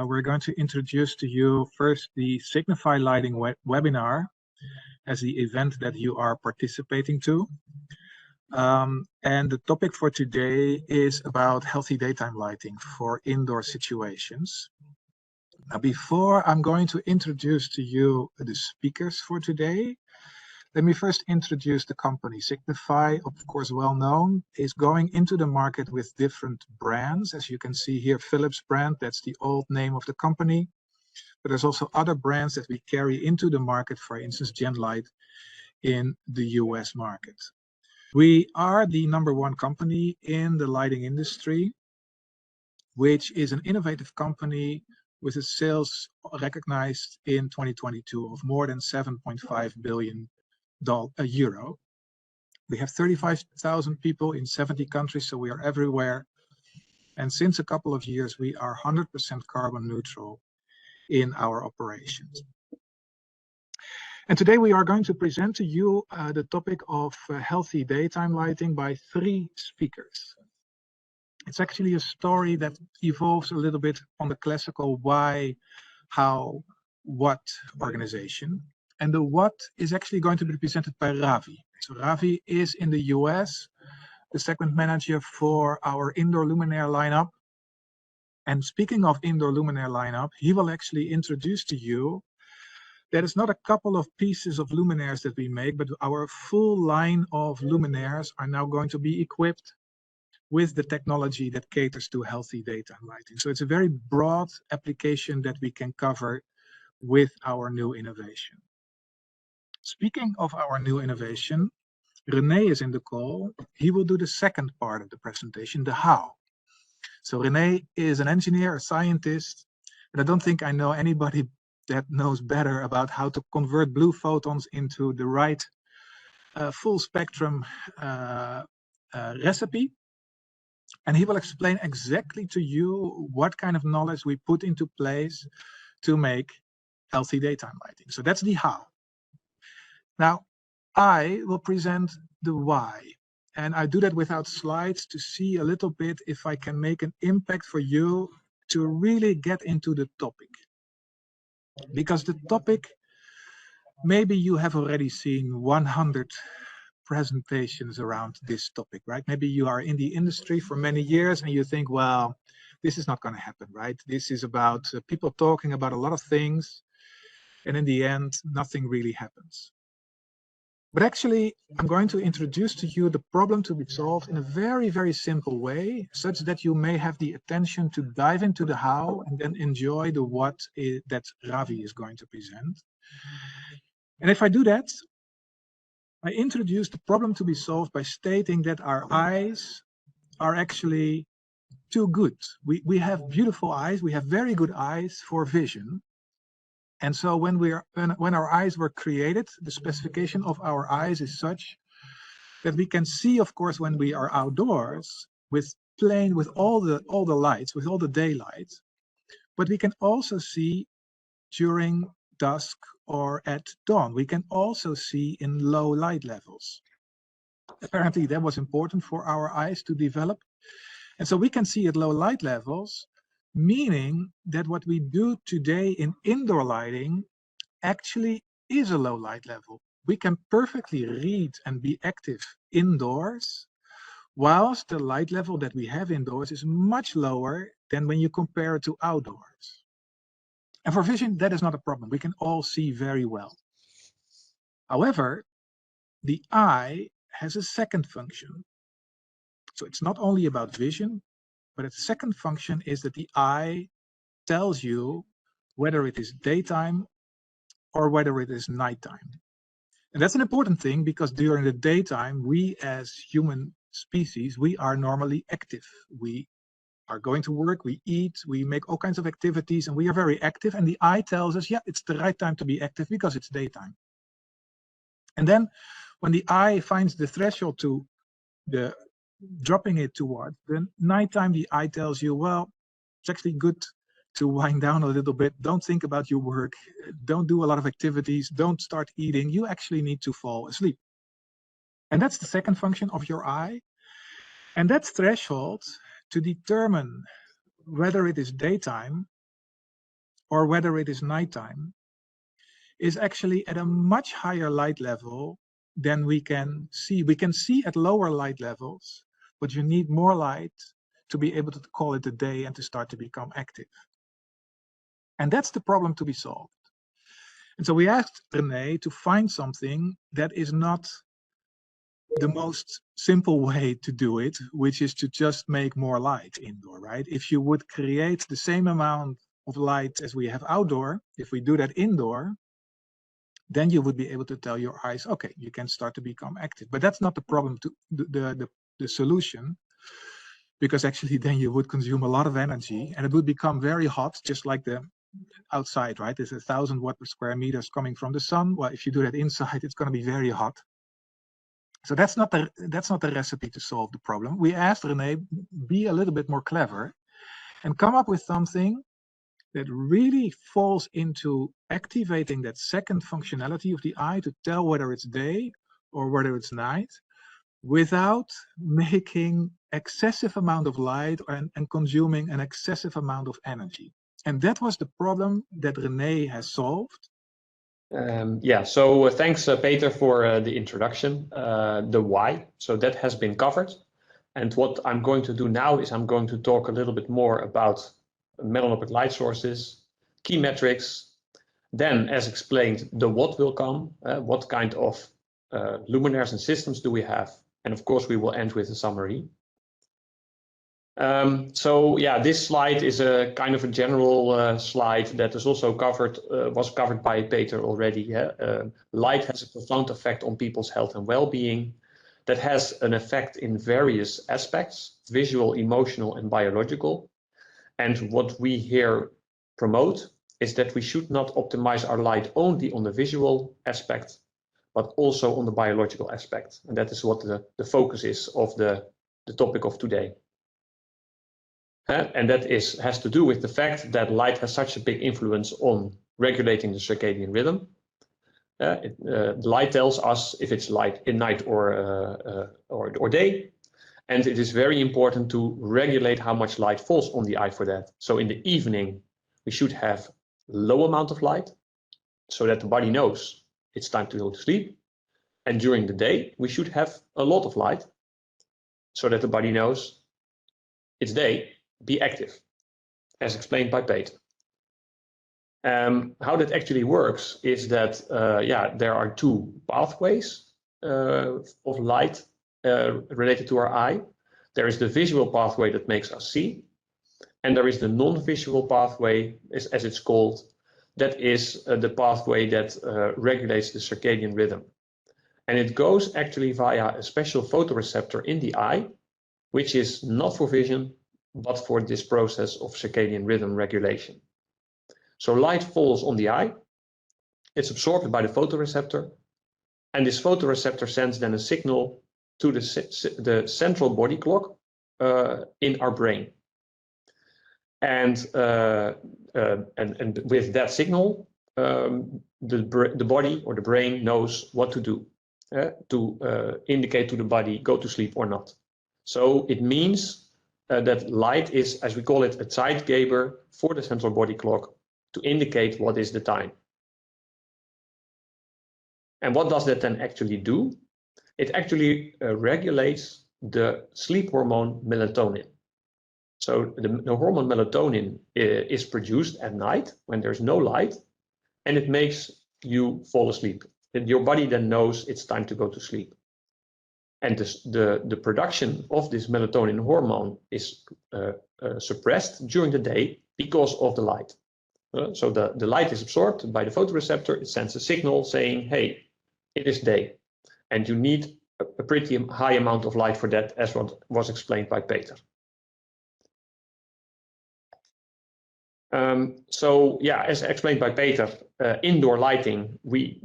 we're going to introduce to you first the Signify lighting webinar as the event that you are participating to. And the topic for today is about healthy daytime lighting for indoor situations. Now, before I'm going to introduce to you the speakers for today, let me first introduce the company. Signify, of course, well known, is going into the market with different brands. As you can see here, Philips brand, that's the old name of the company. But there's also other brands that we carry into the market, for instance, Genlight in the US market. We are the #1 company in the lighting industry, which is an innovative company with a sales recognized in 2022 of more than 7.5 billion euro. We have 35,000 people in 70 countries, so we are everywhere. And since a couple of years, we are 100% carbon neutral in our operations. And today we are going to present to you the topic of healthy daytime lighting by 3 speakers. It's actually a story that evolves a little bit on the classical why, how, what organization. And the what is actually going to be presented by Ravi. So Ravi is in the US, the segment manager for our indoor luminaire lineup. And speaking of indoor luminaire lineup, he will actually introduce to you that it's not a couple of pieces of luminaires that we make, but our full line of luminaires are now going to be equipped with the technology that caters to healthy daytime lighting. So it's a very broad application that we can cover with our new innovation. Speaking of our new innovation, Rene is in the call. He will do the second part of the presentation, the how. So Rene is an engineer, a scientist, and I don't think I know anybody that knows better about how to convert blue photons into the right full spectrum recipe. And he will explain exactly to you what kind of knowledge we put into place to make healthy daytime lighting. So that's the how. Now, I will present the why. And I do that without slides to see a little bit if I can make an impact for you to really get into the topic. Because the topic, maybe you have already seen 100 presentations around this topic, right? Maybe you are in the industry for many years and you think, well, this is not going to happen, right? This is about people talking about a lot of things, and in the end, nothing really happens. But actually, I'm going to introduce to you the problem to be solved in a very, very simple way, such that you may have the attention to dive into the how and then enjoy the what that Ravi is going to present. And if I do that, I introduce the problem to be solved by stating that our eyes are actually too good. We have beautiful eyes, we have very good eyes for vision. And so when our eyes were created, the specification of our eyes is such that we can see, of course, when we are outdoors with all the lights, with all the daylight, but we can also see during dusk or at dawn. We can also see in low light levels. Apparently that was important for our eyes to develop. And so we can see at low light levels, meaning that what we do today in indoor lighting actually is a low light level. We can perfectly read and be active indoors, whilst the light level that we have indoors is much lower than when you compare it to outdoors. And for vision, that is not a problem. We can all see very well. However, the eye has a second function. So it's not only about vision, but its second function is that the eye tells you whether it is daytime or whether it is nighttime. And that's an important thing because during the daytime, we as human species, we are normally active. We are going to work, we eat, we make all kinds of activities, and we are very active. And the eye tells us, yeah, it's the right time to be active because it's daytime. And then when the eye finds the threshold to the dropping it toward the nighttime, the eye tells you, well, it's actually good to wind down a little bit. Don't think about your work. Don't do a lot of activities. Don't start eating. You actually need to fall asleep. And that's the second function of your eye. And that threshold to determine whether it is daytime or whether it is nighttime, is actually at a much higher light level than we can see. We can see at lower light levels, but you need more light to be able to call it a day and to start to become active. And that's the problem to be solved. And so we asked Rene to find something that is not the most simple way to do it, which is to just make more light indoor, right? If you would create the same amount of light as we have outdoor, if we do that indoor, then you would be able to tell your eyes, okay, you can start to become active. But that's not the problem, to the solution, because actually then you would consume a lot of energy and it would become very hot, just like the outside, right? There's 1,000 watt per square meters coming from the sun. Well, if you do that inside, it's going to be very hot. So that's not the recipe to solve the problem. We asked Rene, be a little bit more clever and come up with something that really falls into activating that second functionality of the eye to tell whether it's day or whether it's night, without making excessive amount of light and consuming an excessive amount of energy. And that was the problem that Rene has solved. Yeah, so thanks, Peter, for the introduction, the why. So that has been covered. And what I'm going to do now is I'm going to talk a little bit more about melanopic light sources, key metrics. Then, as explained, the what will come, what kind of luminaires and systems do we have? And of course, we will end with a summary. So yeah, this slide is a kind of a general slide that is also covered, was covered by Peter already. Yeah? Light has a profound effect on people's health and well-being. That has an effect in various aspects, visual, emotional, and biological. And what we here promote is that we should not optimize our light only on the visual aspect, but also on the biological aspect. And that is what the focus is of the topic of today. And that has to do with the fact that light has such a big influence on regulating the circadian rhythm. The light tells us if it's light in night or day, and it is very important to regulate how much light falls on the eye for that. So in the evening, we should have low amount of light so that the body knows it's time to go to sleep. And during the day, we should have a lot of light so that the body knows it's day, be active, as explained by Peter. How that actually works is that, there are two pathways of light related to our eye. There is the visual pathway that makes us see, and there is the non-visual pathway, as it's called, that is the pathway that regulates the circadian rhythm. And it goes actually via a special photoreceptor in the eye, which is not for vision, but for this process of circadian rhythm regulation. So light falls on the eye, it's absorbed by the photoreceptor, and this photoreceptor sends then a signal to the central body clock in our brain. And with that signal, the body or the brain knows what to do to indicate to the body, go to sleep or not. So it means that light is, as we call it, a Zeitgeber for the central body clock to indicate what is the time. And what does that then actually do? It actually regulates the sleep hormone melatonin. So the hormone melatonin is produced at night when there's no light, and it makes you fall asleep. And your body then knows it's time to go to sleep. And the production of this melatonin hormone is suppressed during the day because of the light. So the light is absorbed by the photoreceptor. It sends a signal saying, hey, it is day. And you need a pretty high amount of light for that, as what was explained by Peter. So yeah, as explained by Peter, indoor lighting, we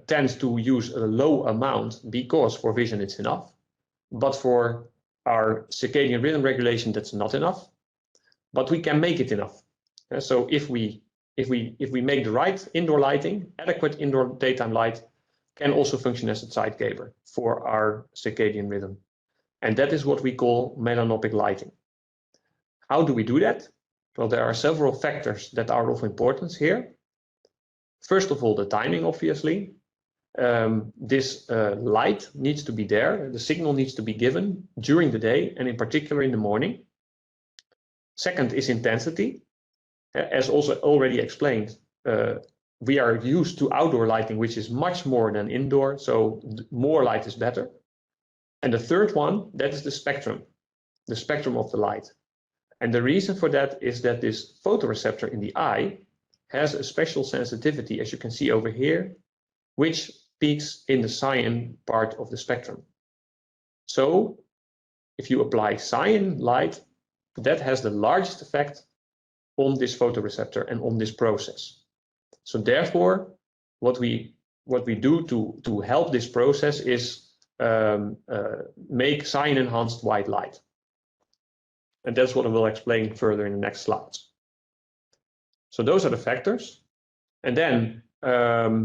tend to use a low amount because for vision it's enough, but for our circadian rhythm regulation that's not enough, but we can make it enough. So if we make the right indoor lighting, adequate indoor daytime light can also function as a Zeitgeber for our circadian rhythm, and that is what we call melanopic lighting. How do we do that? Well, there are several factors that are of importance here. First of all, the timing, obviously. This light needs to be there. The signal needs to be given during the day, and in particular in the morning. Second is intensity. As also already explained, we are used to outdoor lighting, which is much more than indoor, so more light is better. And the third one, that is the spectrum of the light. And the reason for that is that this photoreceptor in the eye has a special sensitivity, as you can see over here, which peaks in the cyan part of the spectrum. So if you apply cyan light, that has the largest effect on this photoreceptor and on this process. So therefore, what we do to help this process is make cyan enhanced white light. And that's what I will explain further in the next slides. So those are the factors. And then, how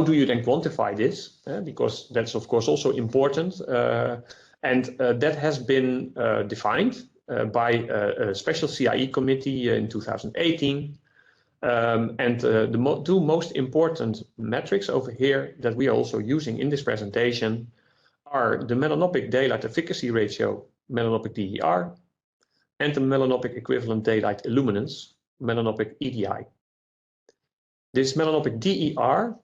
do you then quantify this? Because that's, of course, also important. And that has been defined by a special CIE committee in 2018. The two most important metrics over here that we are also using in this presentation are the melanopic daylight efficacy ratio, melanopic DER, and the melanopic equivalent daylight illuminance, melanopic EDI. This melanopic DER,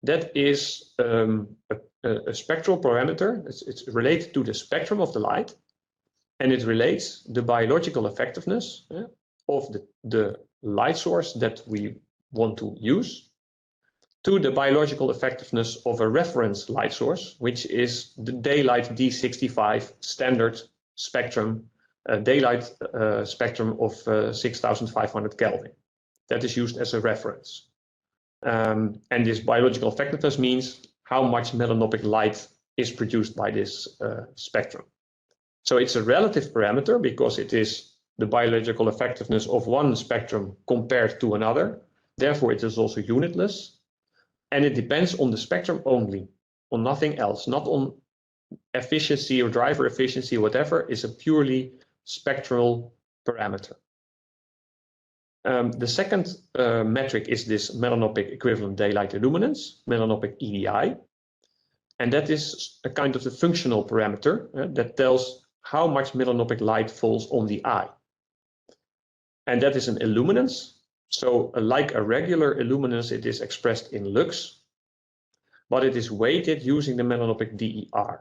that is a spectral parameter. It's related to the spectrum of the light, and it relates the biological effectiveness of the light source that we want to use to the biological effectiveness of a reference light source, which is the daylight D65 standard spectrum, daylight spectrum of 6500 Kelvin. That is used as a reference. And this biological effectiveness means how much melanopic light is produced by this spectrum. So it's a relative parameter because it is the biological effectiveness of one spectrum compared to another. Therefore, it is also unitless. And it depends on the spectrum only, on nothing else, not on efficiency or driver efficiency, whatever. Is a purely spectral parameter. The second metric is this melanopic equivalent daylight illuminance, melanopic EDI. And that is a kind of the functional parameter that tells how much melanopic light falls on the eye. And that is an illuminance. So like a regular illuminance, it is expressed in lux, but it is weighted using the melanopic DER.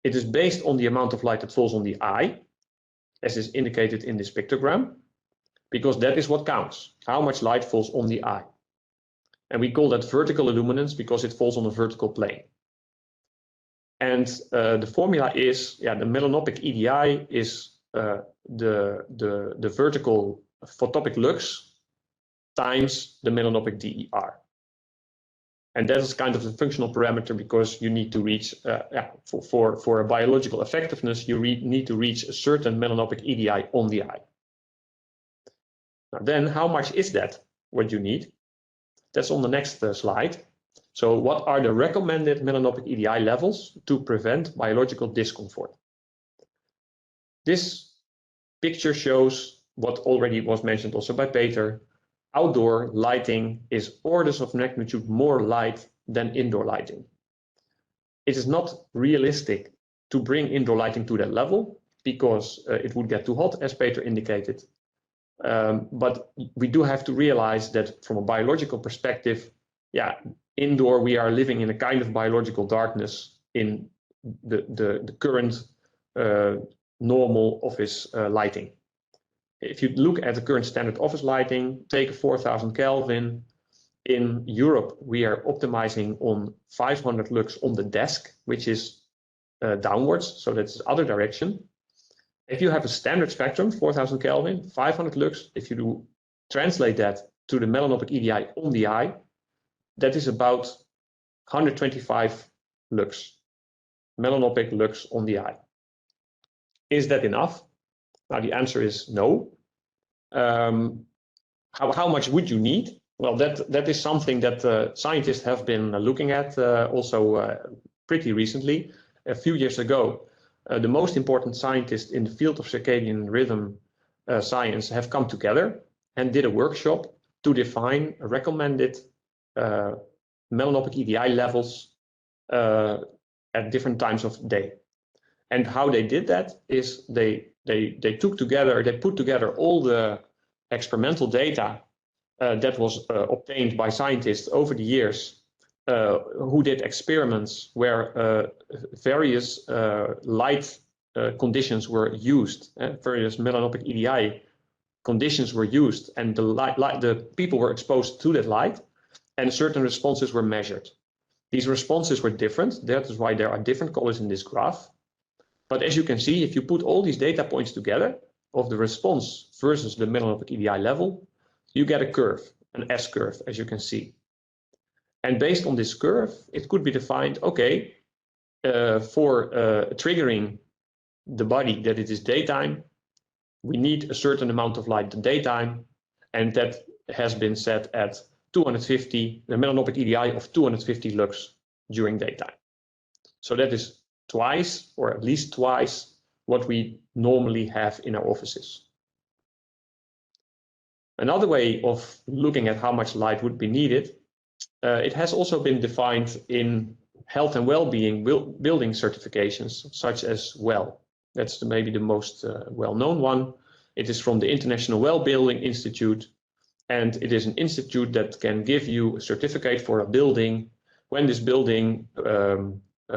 It is based on the amount of light that falls on the eye, as is indicated in this pictogram, because that is what counts, how much light falls on the eye. And we call that vertical illuminance because it falls on a vertical plane. And the formula is, the melanopic EDI is the vertical photopic lux times the melanopic DER. And that is kind of the functional parameter because you need to reach, for a biological effectiveness, you need to reach a certain melanopic EDI on the eye. Now then, how much is that, what you need? That's on the next slide. So what are the recommended melanopic EDI levels to prevent biological discomfort? This picture shows what already was mentioned also by Peter. Outdoor lighting is orders of magnitude more light than indoor lighting. It is not realistic to bring indoor lighting to that level because it would get too hot, as Peter indicated. But we do have to realize that from a biological perspective, indoor we are living in a kind of biological darkness in the current normal office lighting. If you look at the current standard office lighting, take 4000 Kelvin. In Europe, we are optimizing on 500 lux on the desk, which is downwards, so that's the other direction. If you have a standard spectrum, 4000 Kelvin, 500 lux, if you do translate that to the melanopic EDI on the eye, that is about 125 lux, melanopic lux on the eye. Is that enough? Now the answer is no. How much would you need? Well, that is something that scientists have been looking at also pretty recently. A few years ago, the most important scientist in the field of circadian rhythm science have come together and did a workshop to define recommended melanopic EDI levels at different times of day. And how they did that is they put together all the experimental data that was obtained by scientists over the years who did experiments where various light conditions were used, various melanopic EDI conditions were used, and the people were exposed to that light, and certain responses were measured. These responses were different. That is why there are different colors in this graph. But as you can see, if you put all these data points together of the response versus the melanopic EDI level, you get a curve, an S-curve, as you can see. And based on this curve, it could be defined, okay, for triggering the body that it is daytime, we need a certain amount of light in daytime, and that has been set at 250, the melanopic EDI of 250 lux during daytime. So that is twice, or at least twice, what we normally have in our offices. Another way of looking at how much light would be needed, it has also been defined in health and well-being building certifications, such as WELL. That's maybe the most well-known one. It is from the International Well-Building Institute, and it is an institute that can give you a certificate for a building when this building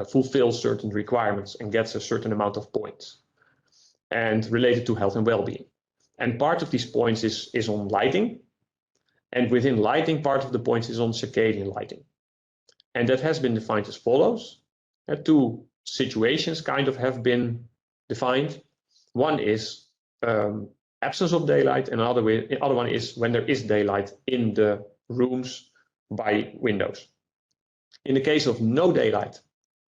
fulfills certain requirements and gets a certain amount of points, and related to health and well-being. And part of these points is on lighting, and within lighting, part of the points is on circadian lighting. And that has been defined as follows. Two situations kind of have been defined. One is absence of daylight, and the other one is when there is daylight in the rooms by windows. In the case of no daylight,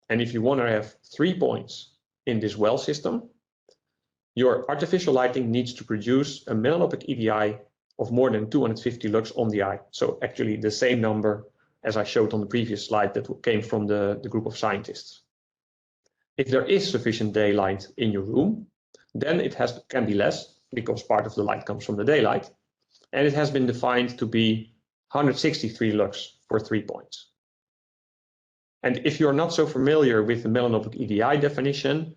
and if you want to have 3 points in this well system, your artificial lighting needs to produce a melanopic EDI of more than 250 lux on the eye. So actually the same number as I showed on the previous slide that came from the group of scientists. If there is sufficient daylight in your room, then it can be less, because part of the light comes from the daylight, and it has been defined to be 163 lux for 3 points. And if you're not so familiar with the melanopic EDI definition,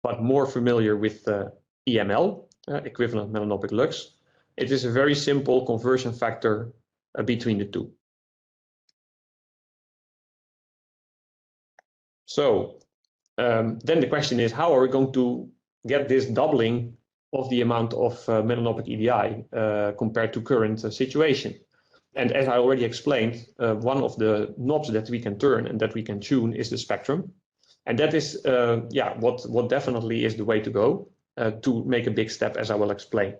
but more familiar with the EML, equivalent melanopic lux, it is a very simple conversion factor between the two. So then the question is, how are we going to get this doubling of the amount of melanopic EDI compared to current situation? And as I already explained, one of the knobs that we can turn and that we can tune is the spectrum. And that is, what definitely is the way to go to make a big step, as I will explain.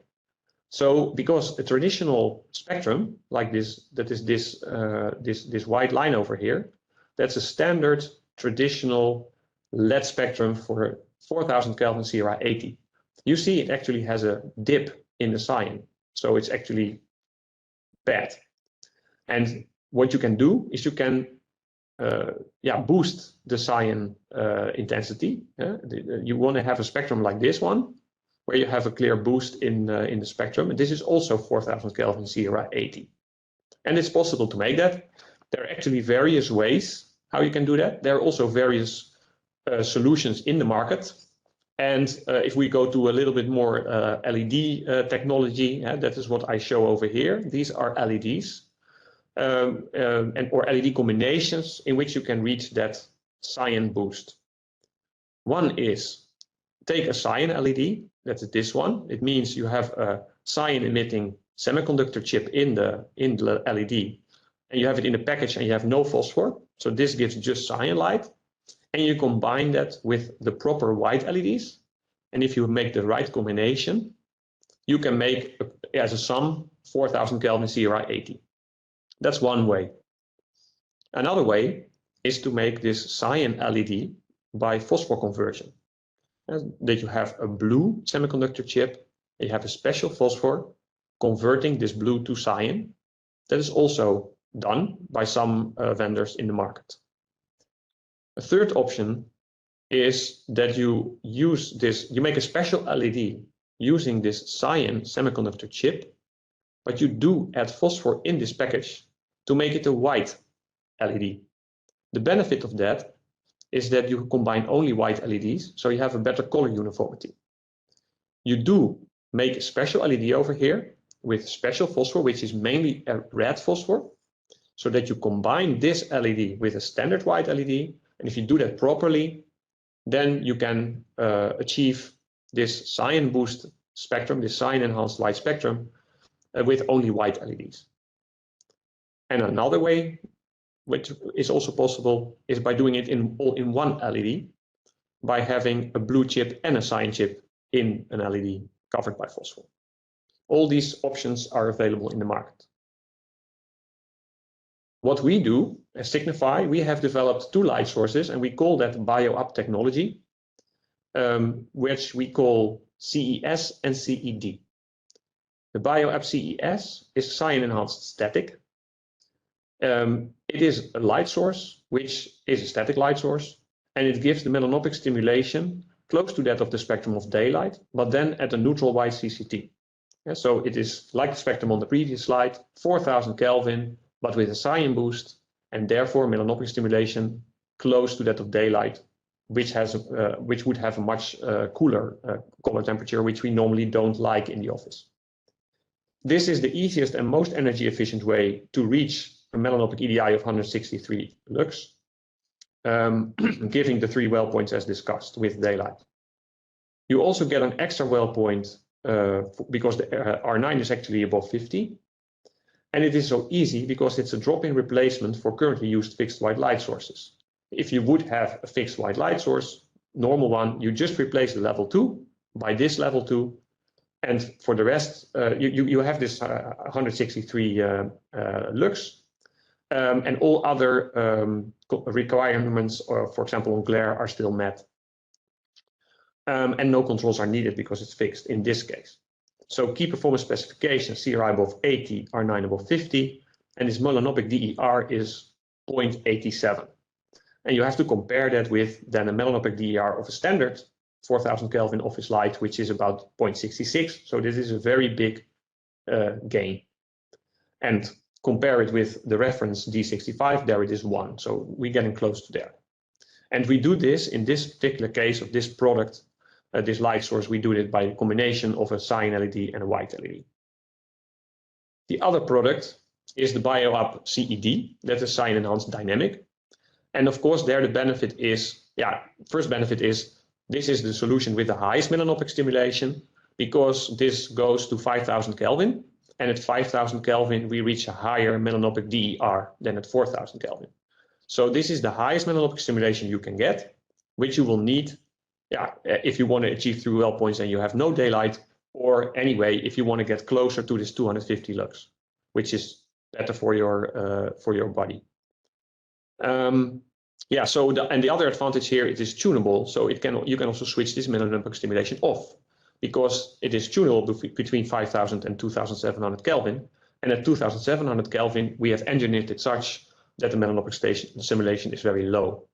So, because a traditional spectrum like this, that is this white line over here, that's a standard traditional LED spectrum for 4000 Kelvin Sierra 80. You see, it actually has a dip in the cyan, so it's actually bad. And what you can do is you can boost the cyan intensity. You want to have a spectrum like this one, where you have a clear boost in the spectrum. And this is also 4000 Kelvin Sierra 80. And it's possible to make that. There are actually various ways how you can do that. There are also various solutions in the market. And if we go to a little bit more LED technology, that is what I show over here. These are LEDs. Or LED combinations in which you can reach that cyan boost. One is take a cyan LED, that's this one. It means you have a cyan emitting semiconductor chip in the LED, and you have it in the package and you have no phosphor. So this gives just cyan light, and you combine that with the proper white LEDs. And if you make the right combination, you can make as a sum 4000 Kelvin Sierra 80. That's one way. Another way is to make this cyan LED by phosphor conversion. That you have a blue semiconductor chip, and you have a special phosphor converting this blue to cyan. That is also done by some vendors in the market. A third option is that you use this, you make a special LED using this cyan semiconductor chip, but you do add phosphor in this package to make it a white LED. The benefit of that is that you combine only white LEDs, so you have a better color uniformity. You do make a special LED over here with special phosphor, which is mainly a red phosphor, so that you combine this LED with a standard white LED. And if you do that properly, then you can achieve this cyan boost spectrum, this cyan enhanced light spectrum, with only white LEDs. And another way, which is also possible, is by doing it all in one LED, by having a blue chip and a cyan chip in an LED covered by phosphor. All these options are available in the market. What we do as Signify, we have developed two light sources, and we call that bio-up technology, which we call CES and CED. The bio-up CES is cyan enhanced static. It is a light source, which is a static light source, and it gives the melanopic stimulation close to that of the spectrum of daylight, but then at a neutral white CCT. Yeah, so it is like the spectrum on the previous slide, 4000 Kelvin, but with a cyan boost, and therefore melanopic stimulation close to that of daylight, which would have a much cooler color temperature, which we normally don't like in the office. This is the easiest and most energy efficient way to reach a melanopic EDI of 163 lux, giving the 3 well points as discussed with daylight. You also get an extra well point because the R9 is actually above 50. And it is so easy because it's a drop-in replacement for currently used fixed white light sources. If you would have a fixed white light source, normal one, you just replace the level 2 by this level 2. And for the rest, you have this 163 lux. And all other requirements, for example, on glare, are still met. And no controls are needed because it's fixed in this case. So key performance specifications, CRI above 80, R9 above 50, and this melanopic DER is 0.87. And you have to compare that with then a melanopic DER of a standard 4000 Kelvin office light, which is about 0.66. So this is a very big gain. And compare it with the reference D65, there it is 1. So we're getting close to there. And we do this in this particular case of this product, this light source, we do it by a combination of a cyan LED and a white LED. The other product is the bio-up CED, that is cyan enhanced dynamic. And of course, there the benefit is, first benefit is this is the solution with the highest melanopic stimulation, because this goes to 5000 Kelvin. And at 5000 Kelvin, we reach a higher melanopic DER than at 4000 Kelvin. So this is the highest melanopic stimulation you can get, which you will need if you want to achieve 3 well points and you have no daylight, or anyway, if you want to get closer to this 250 lux, which is better for your body. So the other advantage here, it is tunable, so you can also switch this melanopic stimulation off, because it is tunable between 5000 and 2700 Kelvin, and at 2700 Kelvin we have engineered it such that the melanopic stimulation is very low.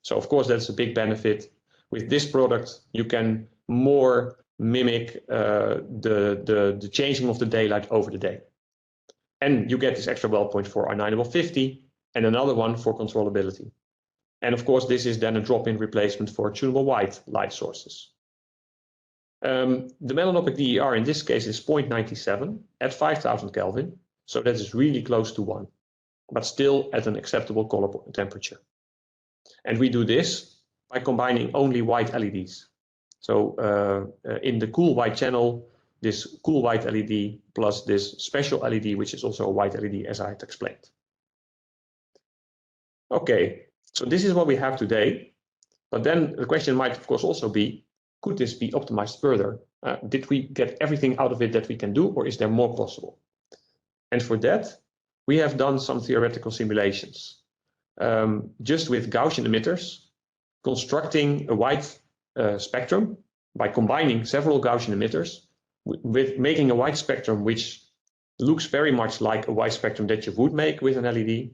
So of course that's a big benefit. With this product, you can more mimic the changing of the daylight over the day. And you get this extra well point for R9 above 50 and another one for controllability. And of course, this is then a drop-in replacement for tunable white light sources. The melanopic DER in this case is 0.97 at 5000 Kelvin. So that is really close to 1, but still at an acceptable color temperature. And we do this by combining only white LEDs. So in the cool white channel, this cool white LED plus this special LED, which is also a white LED, as I had explained. Okay, so this is what we have today. But then the question might, of course, also be, could this be optimized further? Did we get everything out of it that we can do, or is there more possible? And for that, we have done some theoretical simulations. Just with Gaussian emitters, constructing a white spectrum by combining several Gaussian emitters with making a white spectrum which looks very much like a white spectrum that you would make with an LED.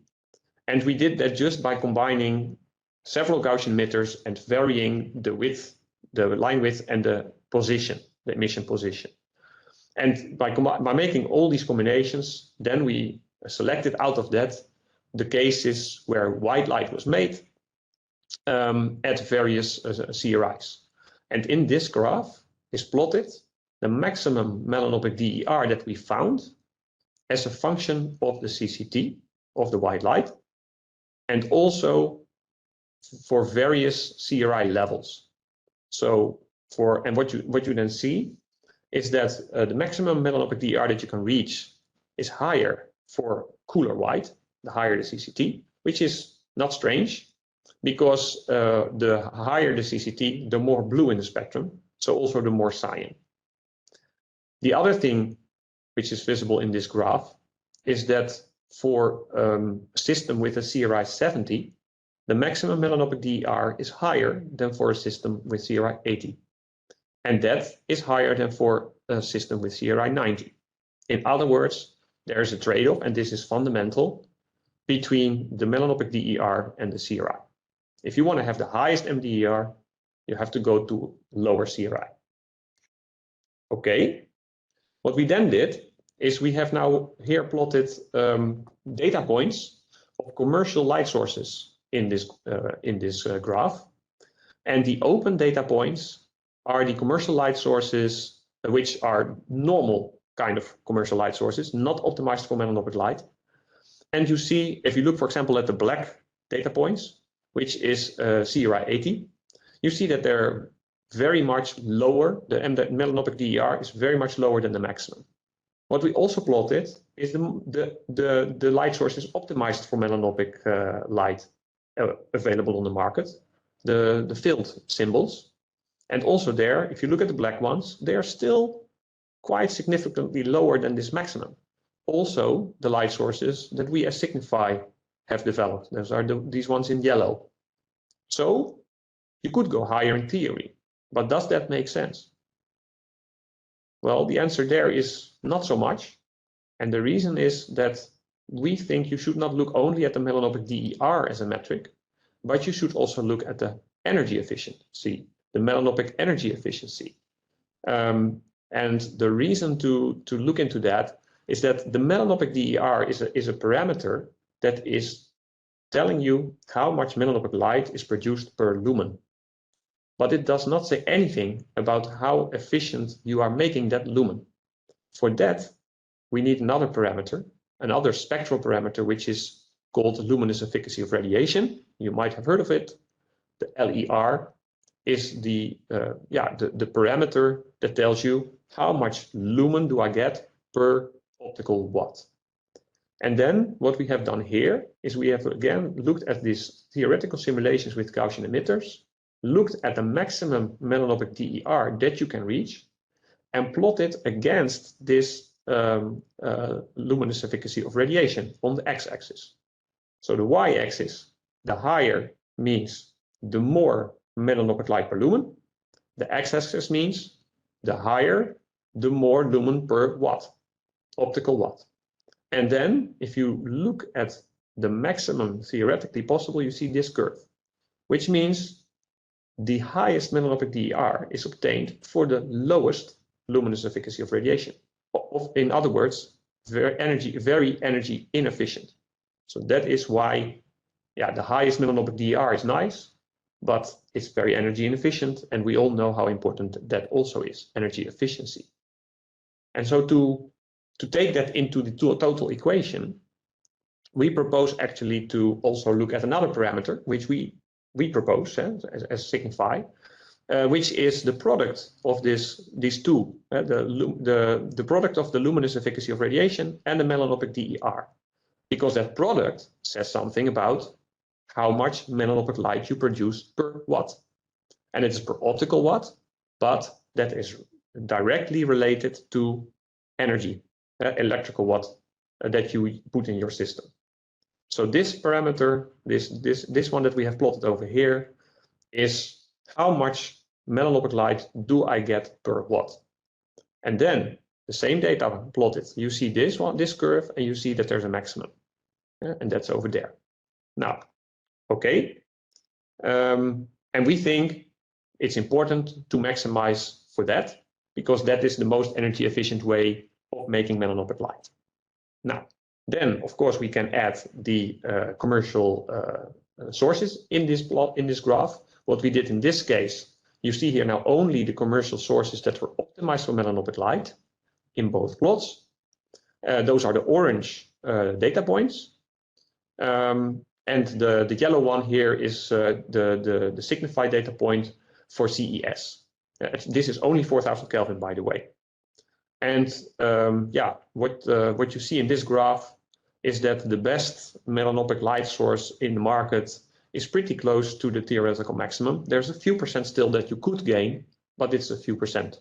And we did that just by combining several Gaussian emitters and varying the width, the line width, and the position the emission position. And by making all these combinations, then we selected out of that the cases where white light was made at various CRIs. And in this graph is plotted the maximum melanopic DER that we found as a function of the CCT, of the white light, and also for various CRI levels. So what you then see is that the maximum melanopic DER that you can reach is higher for cooler white, the higher the CCT, which is not strange, because the higher the CCT, the more blue in the spectrum, so also the more cyan. The other thing which is visible in this graph is that for a system with a CRI 70, the maximum melanopic DER is higher than for a system with CRI 80. And that is higher than for a system with CRI 90. In other words, there is a trade-off, and this is fundamental, between the melanopic DER and the CRI. If you want to have the highest MDER, you have to go to lower CRI. Okay, what we then did is we have now here plotted data points of commercial light sources in this graph. And the open data points are the commercial light sources, which are normal kind of commercial light sources, not optimized for melanopic light. And you see, if you look, for example, at the black data points, which is CRI 80, you see that they're very much lower, the melanopic DER is very much lower than the maximum. What we also plotted is the light sources optimized for melanopic light available on the market, the filled symbols. And also there, if you look at the black ones, they are still quite significantly lower than this maximum. Also, the light sources that we as Signify have developed, those are these ones in yellow. So you could go higher in theory, but does that make sense? Well, the answer there is not so much. And the reason is that we think you should not look only at the melanopic DER as a metric, but you should also look at the energy efficiency, the melanopic energy efficiency. And the reason to look into that is that the melanopic DER is a parameter that is telling you how much melanopic light is produced per lumen. But it does not say anything about how efficient you are making that lumen. For that, we need another parameter, another spectral parameter, which is called luminous efficacy of radiation. You might have heard of it. The LER is the parameter that tells you how much lumen do I get per optical watt. And then what we have done here is we have again looked at these theoretical simulations with Gaussian emitters, looked at the maximum melanopic DER that you can reach, and plotted against this luminous efficacy of radiation on the x-axis. So the y-axis, the higher means the more melanopic light per lumen. The x-axis means the higher, the more lumen per watt, optical watt. And then if you look at the maximum theoretically possible, you see this curve, which means the highest melanopic DER is obtained for the lowest luminous efficacy of radiation. In other words, very energy inefficient. So that is why, the highest melanopic DER is nice, but it's very energy inefficient, and we all know how important that also is, energy efficiency. And so to take that into the total equation, we propose actually to also look at another parameter, which we propose as Signify, which is the product of these two, the product of the luminous efficacy of radiation and the melanopic DER, because that product says something about how much melanopic light you produce per watt. And it is per optical watt, but that is directly related to energy, electrical watt that you put in your system. So this parameter, this one that we have plotted over here, is how much melanopic light do I get per watt. And then the same data plotted, you see this curve, and you see that there's a maximum, and that's over there. Now, okay, and we think it's important to maximize for that, because that is the most energy efficient way of making melanopic light. Now, then of course we can add the commercial sources in this plot, in this graph. What we did in this case, you see here now only the commercial sources that were optimized for melanopic light in both plots. Those are the orange data points. And the yellow one here is the Signify data point for CES. This is only 4000 Kelvin, by the way. And yeah, what you see in this graph is that the best melanopic light source in the market is pretty close to the theoretical maximum. There's a few percent still that you could gain, but it's a few percent.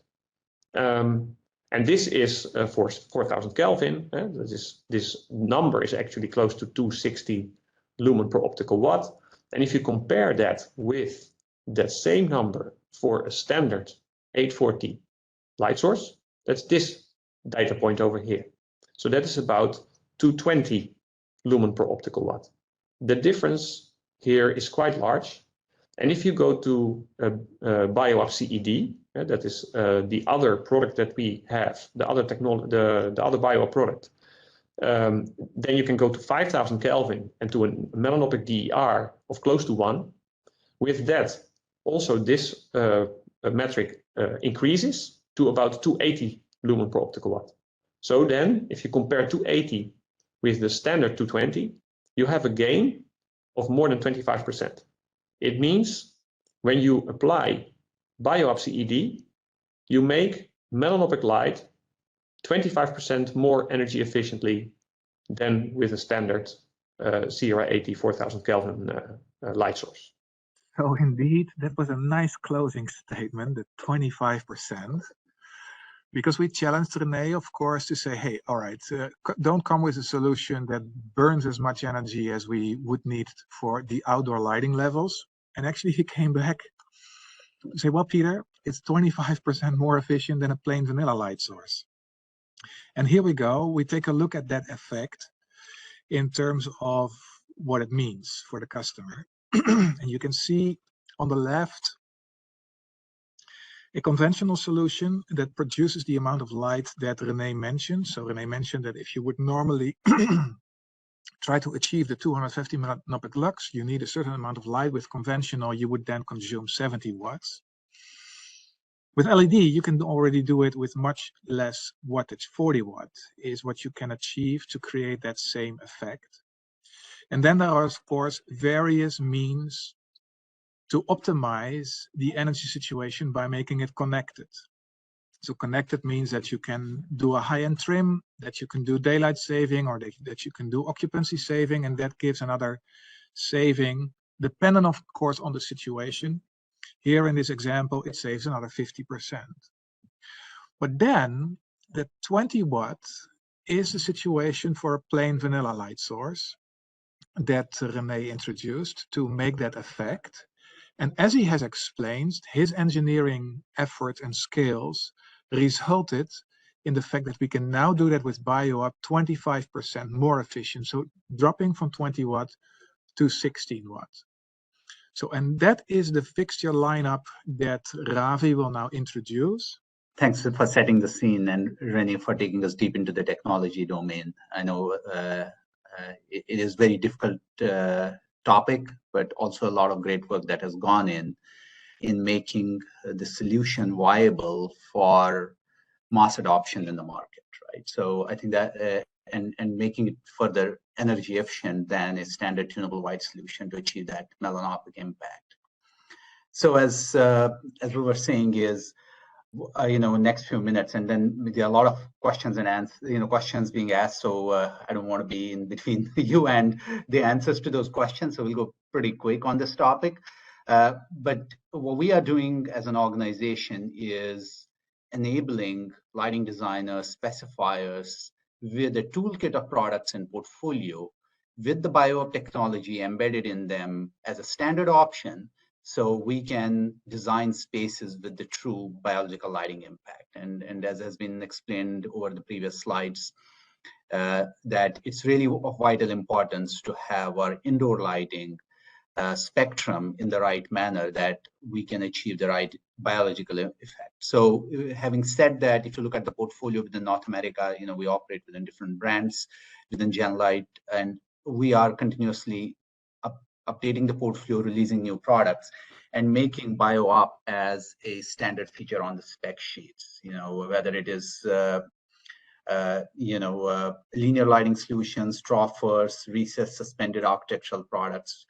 And this is for 4000 Kelvin. This number is actually close to 260 lumen per optical watt. And if you compare that with that same number for a standard 840 light source, that's this data point over here. So that is about 220 lumen per optical watt. The difference here is quite large. And if you go to BioUp CED, that is the other product that we have, the other technology, the other BioUp product, then you can go to 5000 Kelvin and to a melanopic DER of close to 1. With that, also this metric increases to about 280 lumen per optical watt. So then, if you compare 280 with the standard 220, you have a gain of more than 25%. It means when you apply BioUp CED, you make melanopic light 25% more energy efficiently than with a standard Sierra 80 4000 Kelvin light source. So indeed, that was a nice closing statement, the 25%. Because we challenged Rene, of course, to say, hey, all right, don't come with a solution that burns as much energy as we would need for the outdoor lighting levels. And actually he came back and say, well, Peter, it's 25% more efficient than a plain vanilla light source. And here we go, we take a look at that effect in terms of what it means for the customer. And you can see on the left, a conventional solution that produces the amount of light that Rene mentioned. So Rene mentioned that if you would normally try to achieve the 250 melanopic lux, you need a certain amount of light. With conventional, you would then consume 70 watts. With LED, you can already do it with much less wattage. 40 watt is what you can achieve to create that same effect. And then there are, of course, various means to optimize the energy situation by making it connected. So connected means that you can do a high-end trim, that you can do daylight saving, or that you can do occupancy saving, and that gives another saving, dependent of course on the situation. Here in this example, it saves another 50%. But then the 20 watt is the situation for a plain vanilla light source that Rene introduced to make that effect. And as he has explained, his engineering effort and skills resulted in the fact that we can now do that with BioUp 25% more efficient. So dropping from 20 watt to 16 watt. So, and that is the fixture lineup that Ravi will now introduce. Thanks for setting the scene, and Rene for taking us deep into the technology domain. I know it is very difficult topic, but also a lot of great work that has gone in making the solution viable for mass adoption in the market, right? So I think that and making it further energy efficient than a standard tunable white solution to achieve that melanopic impact. So as we were saying is, next few minutes, and then there are a lot of questions and answers, questions being asked. So I don't want to be in between you and the answers to those questions. So we'll go pretty quick on this topic. But what we are doing as an organization is enabling lighting designers, specifiers with a toolkit of products and portfolio with the BioUp technology embedded in them as a standard option, so we can design spaces with the true biological lighting impact. And as has been explained over the previous slides, that it's really of vital importance to have our indoor lighting spectrum in the right manner that we can achieve the right biological effect. So having said that, if you look at the portfolio within North America, we operate within different brands within Genlight, and we are continuously updating the portfolio, releasing new products, and making BioUp as a standard feature on the spec sheets. Whether it is linear lighting solutions, trophers, recessed suspended architectural products,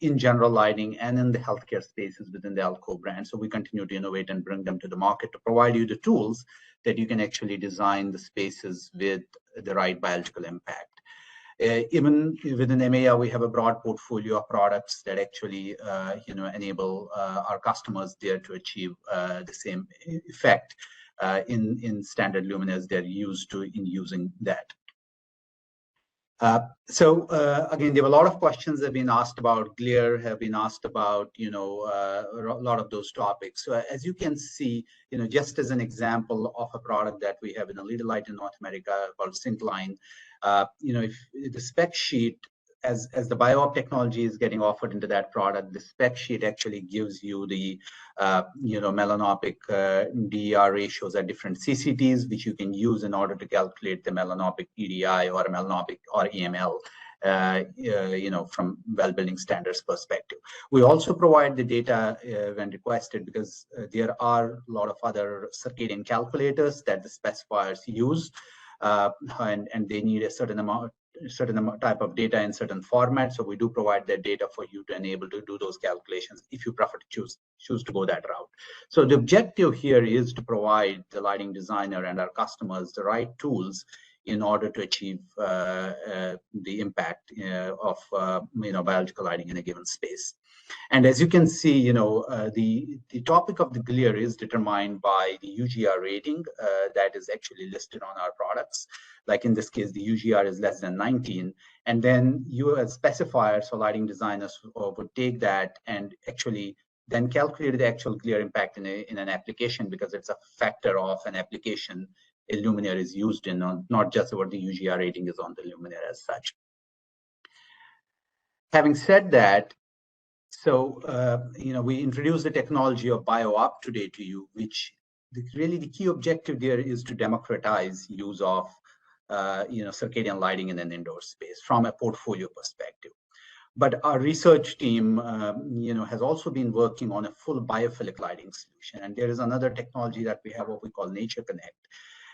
in general lighting, and in the healthcare spaces within the Alco brand. So we continue to innovate and bring them to the market to provide you the tools that you can actually design the spaces with the right biological impact. Even within EMEA, we have a broad portfolio of products that actually, enable our customers there to achieve the same effect in standard luminaires they're used to in using that. Again, there were a lot of questions that have been asked about glare, have been asked about, a lot of those topics. So as you can see, just as an example of a product that we have in a leader light in North America called Syncline, if the spec sheet, as the BioUp technology is getting offered into that product, the spec sheet actually gives you the, melanopic DER ratios at different CCTs, which you can use in order to calculate the melanopic EDI or melanopic or EML, from well building standards perspective. We also provide the data when requested, because there are a lot of other circadian calculators that the specifiers use, and they need a certain type of data in certain formats. So we do provide that data for you to enable to do those calculations if you prefer to choose to go that route. So the objective here is to provide the lighting designer and our customers the right tools in order to achieve the impact of biological lighting in a given space. And as you can see, the topic of the glare is determined by the UGR rating that is actually listed on our products. Like in this case, the UGR is less than 19. And then you as specifiers or lighting designers would take that and actually then calculate the actual glare impact in an application, because it's a factor of an application a luminaire is used in, not just what the UGR rating is on the luminaire as such. Having said that, so, we introduced the technology of BioUp today to you, which really the key objective there is to democratize use of, circadian lighting in an indoor space from a portfolio perspective. But our research team, has also been working on a full biophilic lighting solution. And there is another technology that we have, what we call Nature Connect.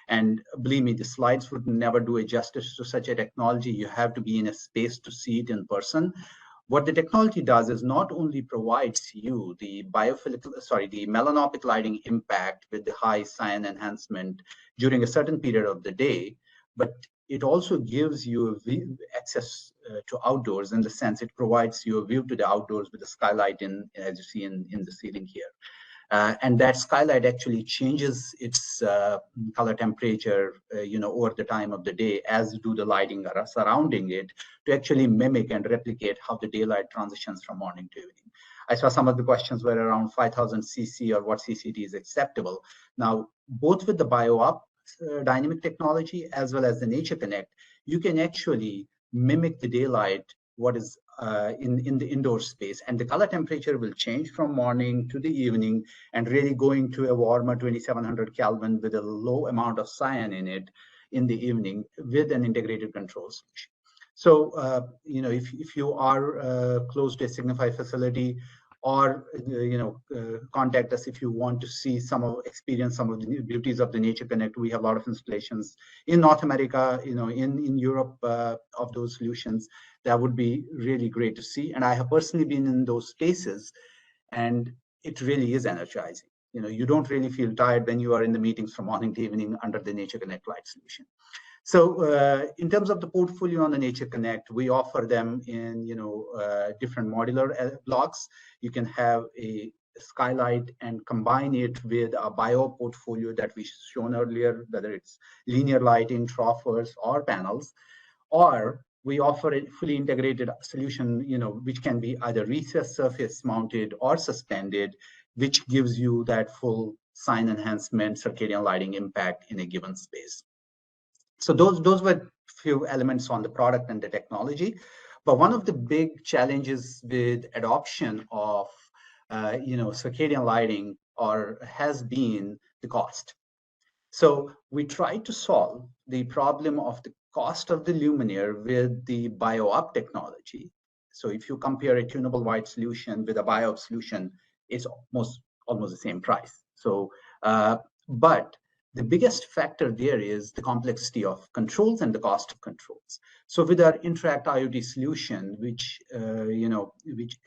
And believe me, the slides would never do a justice to such a technology. You have to be in a space to see it in person. What the technology does is not only provides you the the melanopic lighting impact with the high cyan enhancement during a certain period of the day, but it also gives you access to outdoors, in the sense it provides you a view to the outdoors with the skylight as you see in the ceiling here. And that skylight actually changes its color temperature, over the time of the day, as do the lighting surrounding it, to actually mimic and replicate how the daylight transitions from morning to evening. I saw some of the questions were around 5000 cc or what CCT is acceptable. Now, both with the BioUp dynamic technology as well as the Nature Connect, you can actually mimic the daylight, what is in the indoor space, and the color temperature will change from morning to the evening, and really going to a warmer 2700 Kelvin with a low amount of cyan in it in the evening with an integrated control solution. So, if you are close to a Signify facility, or contact us if you want to see experience some of the beauties of the Nature Connect. We have a lot of installations in North America, in Europe of those solutions. That would be really great to see. And I have personally been in those spaces, and it really is energizing. You don't really feel tired when you are in the meetings from morning to evening under the Nature Connect light solution. So in terms of the portfolio on the Nature Connect, we offer them in different modular blocks. You can have a skylight and combine it with a BioUp portfolio that we shown earlier, whether it's linear lighting, trophers, or panels. Or we offer a fully integrated solution, which can be either recessed surface mounted or suspended, which gives you that full cyan enhancement, circadian lighting impact in a given space. So those were few elements on the product and the technology. But one of the big challenges with adoption of circadian lighting has been the cost. So we tried to solve the problem of the cost of the luminaire with the bio-up technology. So if you compare a tunable white solution with a bio-up solution, it's almost the same price. So, but the biggest factor there is the complexity of controls and the cost of controls. So with our Interact IoT solution, which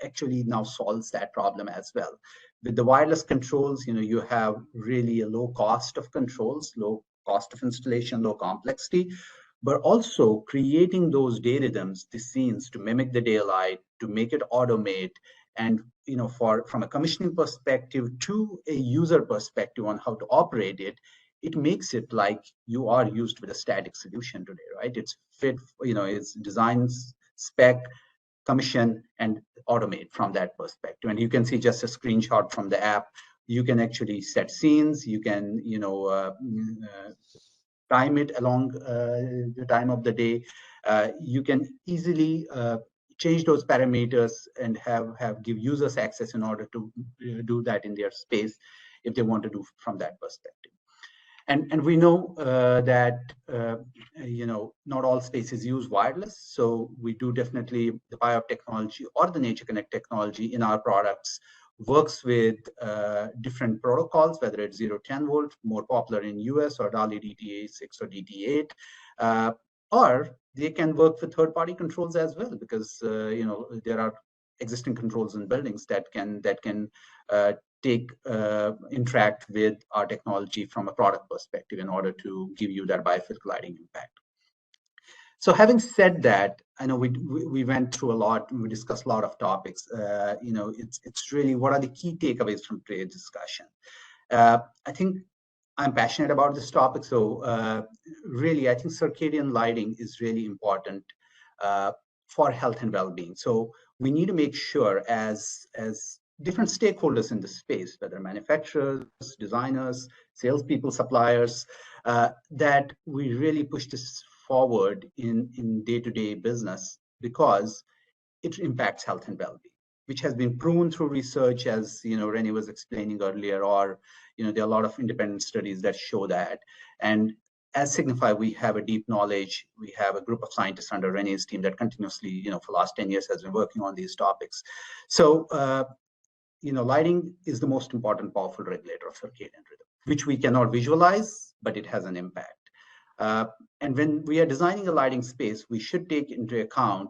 actually now solves that problem as well. With the wireless controls, you have really a low cost of controls, low cost of installation, low complexity, but also creating those day rhythms, the scenes to mimic the daylight, to make it automate, and from a commissioning perspective to a user perspective on how to operate it, it makes it like you are used with a static solution today, right? It's fit, it's design, spec, commission, and automate from that perspective. And you can see just a screenshot from the app. You can actually set scenes. You can, time it along the time of the day. You can easily change those parameters and give users access in order to do that in their space if they want to do from that perspective. And we know that not all spaces use wireless, so we do definitely the bio-up technology or the Nature Connect technology in our products works with different protocols, whether it's 0-10 volt, more popular in US, or DALI DTA6 or DT8, or they can work with third-party controls as well, because there are existing controls in buildings that can interact with our technology from a product perspective in order to give you that biophilic lighting impact. So having said that, I know we went through a lot, we discussed a lot of topics. It's really, what are the key takeaways from today's discussion? I think I'm passionate about this topic. So really, I think circadian lighting is really important for health and well-being. So we need to make sure as different stakeholders in the space, whether manufacturers, designers, salespeople, suppliers, that we really push this forward in day-to-day business, because it impacts health and well-being, which has been proven through research, as Rene was explaining earlier, or there are a lot of independent studies that show that. And as Signify, we have a deep knowledge. We have a group of scientists under Rene's team that continuously, for the last 10 years has been working on these topics. So lighting is the most important powerful regulator of circadian rhythm, which we cannot visualize, but it has an impact. And when we are designing a lighting space, we should take into account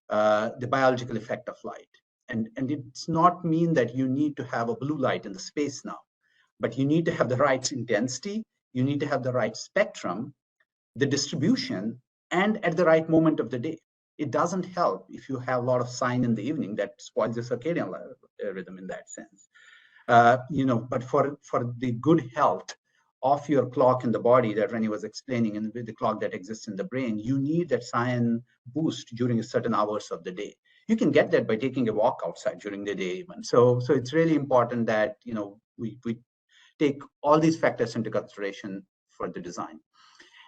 the biological effect of light. And it's not mean that you need to have a blue light in the space now, but you need to have the right intensity, you need to have the right spectrum, the distribution, and at the right moment of the day. It doesn't help if you have a lot of sign in the evening that spoils the circadian rhythm in that sense. But for the good health of your clock in the body that Rene was explaining, and with the clock that exists in the brain, you need that cyan boost during certain hours of the day. You can get that by taking a walk outside during the day even. So it's really important that we take all these factors into consideration for the design.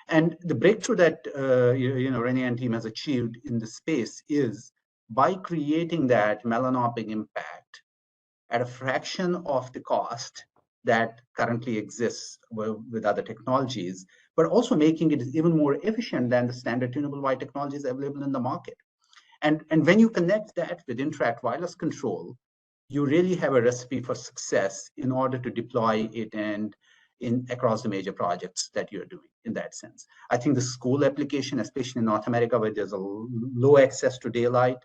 And the breakthrough that Rene and team has achieved in the space is by creating that melanopic impact at a fraction of the cost that currently exists with other technologies, but also making it even more efficient than the standard tunable white technologies available in the market. And when you connect that with Interact wireless control, you really have a recipe for success in order to deploy it and across the major projects that you're doing in that sense. I think the school application, especially in North America, where there's a low access to daylight,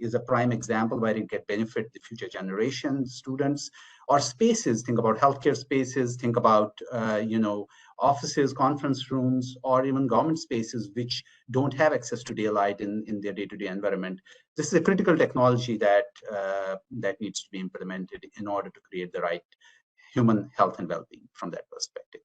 is a prime example where it can benefit the future generation students. Or spaces, think about healthcare spaces, think about offices, conference rooms, or even government spaces which don't have access to daylight in their day-to-day environment. This is a critical technology that needs to be implemented in order to create the right human health and well-being from that perspective.